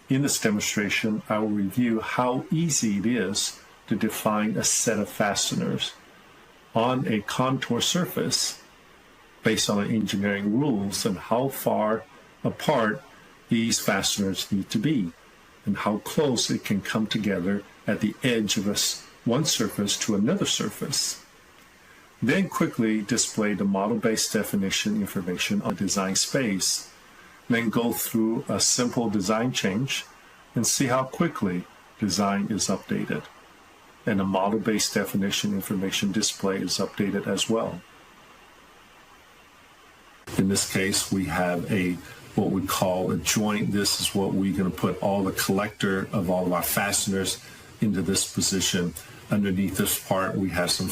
In this demonstration, I will review how easy it is to define a set of fasteners on a contour surface based on engineering rules and how far apart these fasteners need to be and how close it can come together at the edge of one surface to another surface. Then quickly display the model-based definition information on the design space, then go through a simple design change and see how quickly design is updated. And the model-based definition information display is updated as well. In this case, we have what we call a joint. This is what we're going to put all the collector of all of our fasteners into this position. Underneath this part, we have some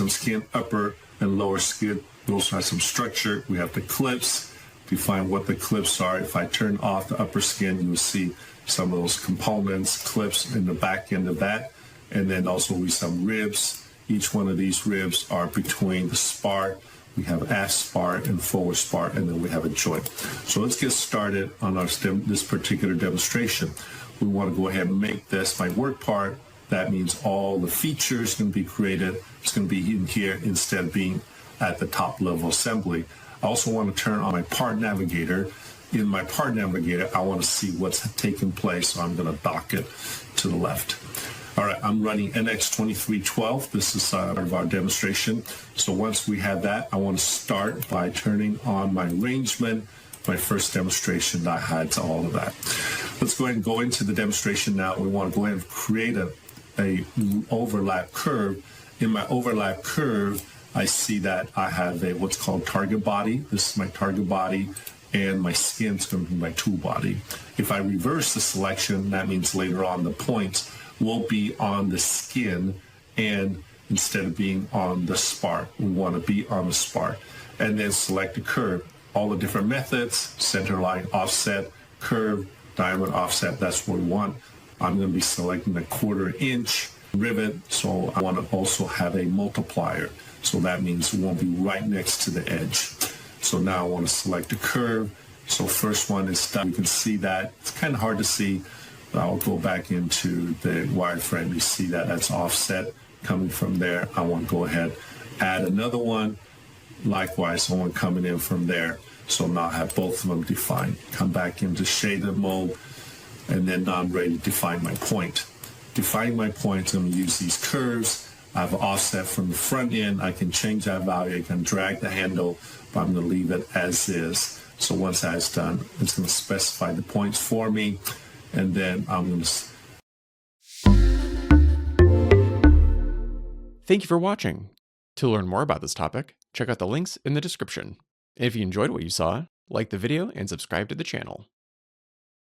skin, upper and lower skin. We also have some structure. We have the clips. Define what the clips are. If I turn off the upper skin, you will see some of those components, clips in the back end of that. And then also we have some ribs. Each one of these ribs are between the spar. We have aft spar and forward spar, and then we have a joint. So let's get started on this particular demonstration. We want to go ahead and make this my work part. That means all the features can be created. It's going to be in here instead of being at the top level assembly. I also want to turn on my part navigator. In my part navigator, I want to see what's taking place, so I'm going to dock it to the left. All right, I'm running NX2312. This is part of our demonstration. So once we have that, I want to start by turning on my arrangement, my first demonstration that I had to all of that. Let's go ahead and go into the demonstration now. We want to go ahead and create a overlap curve. In my overlap curve, I see that I have what's called target body. This is my target body, and my skin's going to be my tool body. If I reverse the selection, that means later on the points will be on the skin, and instead of being on the spar, we want to be on the spar. And then select the curve. All the different methods, center line, offset, curve, diamond, offset, that's what we want. I'm going to be selecting a 1/4 inch rivet, so I want to also have a multiplier. So that means it won't be right next to the edge. So now I want to select the curve. So first one is done. You can see that. It's kind of hard to see. I'll go back into the wireframe. You see that that's offset coming from there. I want to go ahead, add another one. Likewise, I want coming in from there. So now I have both of them defined. Come back into shaded mode, and then now I'm ready to define my point. Defining my point, I'm going to use these curves. I have an offset from the front end. I can change that value. I can drag the handle, but I'm going to leave it as is. So once that's done, it's going to specify the points for me. And then I'm going to... Thank you for watching. To learn more about this topic, check out the links in the description. And if you enjoyed what you saw, like the video and subscribe to the channel.